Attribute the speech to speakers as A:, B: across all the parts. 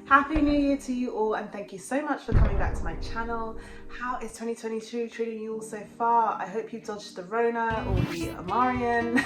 A: Happy New Year to you all, and thank you so much for coming back to my channel. How is 2022 treating you all so far? I hope you've dodged the Rona or the Amarian.
B: Look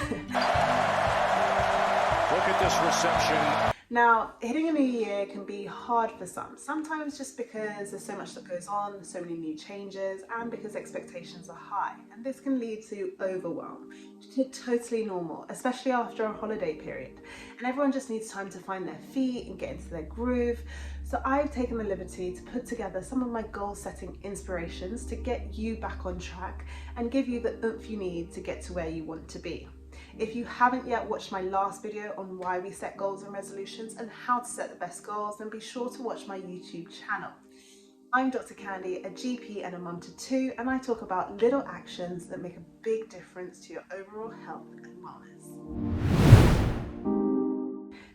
B: at this reception.
A: Now, hitting a new year can be hard for some. Sometimes just because there's so much that goes on, so many new changes, and because expectations are high. And this can lead to overwhelm, which is totally normal, especially after a holiday period. And everyone just needs time to find their feet and get into their groove. So I've taken the liberty to put together some of my goal-setting inspirations to get you back on track and give you the oomph you need to get to where you want to be. If you haven't yet watched my last video on why we set goals and resolutions and how to set the best goals, then be sure to watch my YouTube channel. I'm Dr Kandi, a GP and a mum to two, and I talk about little actions that make a big difference to your overall health and wellness.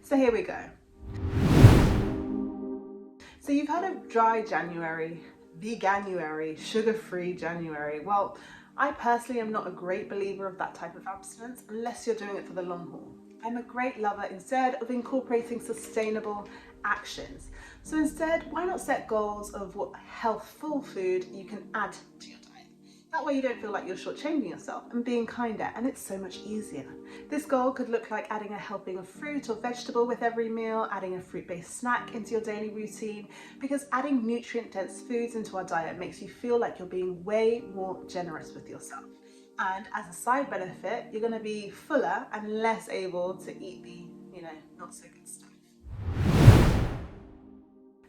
A: So here we go. So you've heard of dry January, veganuary, sugar-free January. Well, I personally am not a great believer of that type of abstinence unless you're doing it for the long haul. I'm a great lover instead of incorporating sustainable actions. So instead, why not set goals of what healthful food you can add to your diet? That way you don't feel like you're shortchanging yourself and being kinder, and it's so much easier. This goal could look like adding a helping of fruit or vegetable with every meal, adding a fruit-based snack into your daily routine, because adding nutrient-dense foods into our diet makes you feel like you're being way more generous with yourself. And as a side benefit, you're going to be fuller and less able to eat the, not so good stuff.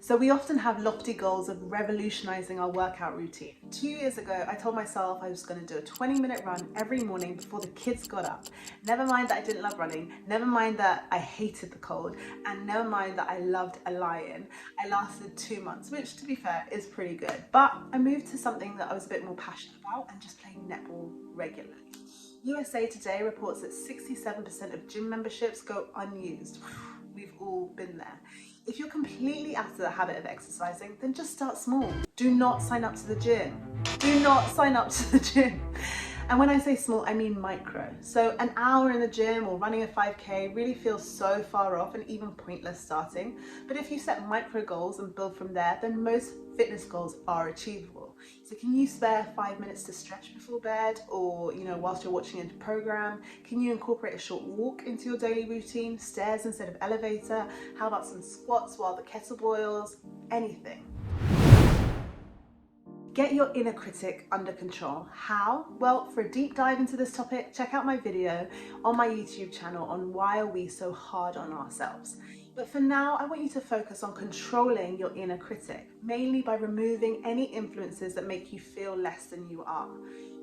A: So we often have lofty goals of revolutionizing our workout routine. 2 years ago, I told myself I was going to do a 20-minute run every morning before the kids got up. Never mind that I didn't love running, never mind that I hated the cold, and never mind that I loved a lion. I lasted 2 months, which to be fair is pretty good. But I moved to something that I was a bit more passionate about and just playing netball regularly. USA Today reports that 67% of gym memberships go unused. We've all been there. If you're completely out of the habit of exercising, then just start small. Do not sign up to the gym. Do not sign up to the gym. And when I say small, I mean micro. So an hour in the gym or running a 5K really feels so far off and even pointless starting. But if you set micro goals and build from there, then most fitness goals are achievable. So can you spare 5 minutes to stretch before bed, or whilst you're watching a program? Can you incorporate a short walk into your daily routine, stairs instead of elevator? How about some squats while the kettle boils? Anything. Get your inner critic under control. How? Well, for a deep dive into this topic, check out my video on my YouTube channel on why are we so hard on ourselves. But for now, I want you to focus on controlling your inner critic, mainly by removing any influences that make you feel less than you are.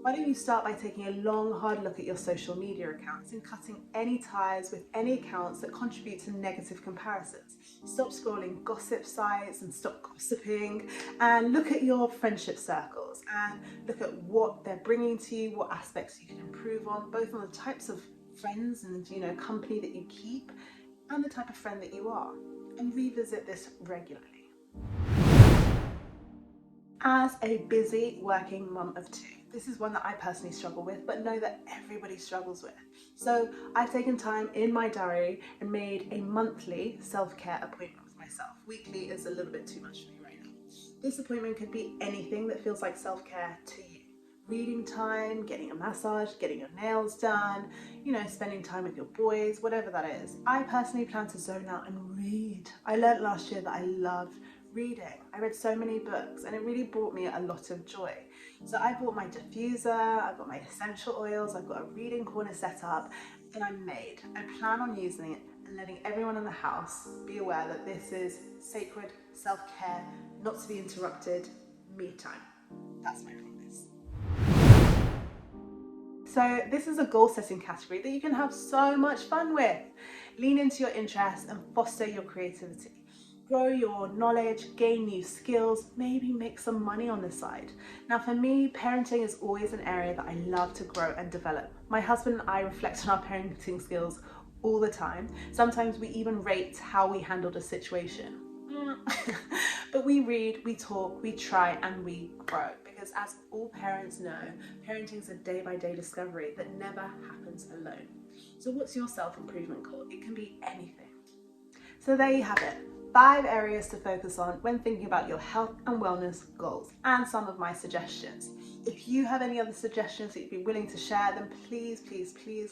A: Why don't you start by taking a long, hard look at your social media accounts and cutting any ties with any accounts that contribute to negative comparisons. Stop scrolling gossip sites and stop gossiping, and look at your friendship circles and look at what they're bringing to you, what aspects you can improve on, both on the types of friends and company that you keep and the type of friend that you are, and revisit this regularly. As a busy working mum of two, this is one that I personally struggle with, but know that everybody struggles with. So I've taken time in my diary and made a monthly self-care appointment with myself. Weekly is a little bit too much for me right now. This appointment could be anything that feels like self-care to you. Reading time, getting a massage, getting your nails done, spending time with your boys, whatever that is. I personally plan to zone out and read. I learned last year that I loved reading. I read so many books and it really brought me a lot of joy. So I bought my diffuser, I've got my essential oils, I've got a reading corner set up, and I'm made. I plan on using it and letting everyone in the house be aware that this is sacred self-care, not to be interrupted, me time. That's my promise. So this is a goal setting category that you can have so much fun with. Lean into your interests and foster your creativity. Grow your knowledge, gain new skills, maybe make some money on the side. Now for me, parenting is always an area that I love to grow and develop. My husband and I reflect on our parenting skills all the time. Sometimes we even rate how we handled a situation. But we read, we talk, we try, and we grow. Because as all parents know, parenting is a day-by-day discovery that never happens alone. So what's your self-improvement goal? It can be anything. So there you have it. 5 areas to focus on when thinking about your health and wellness goals, and some of my suggestions. If you have any other suggestions that you'd be willing to share, then please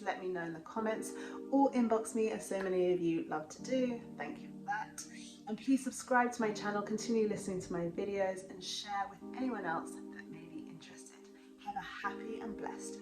A: let me know in the comments or inbox me, as so many of you love to do. Thank you for that. And please subscribe to my channel, continue listening to my videos, and share with anyone else that may be interested. Have a happy and blessed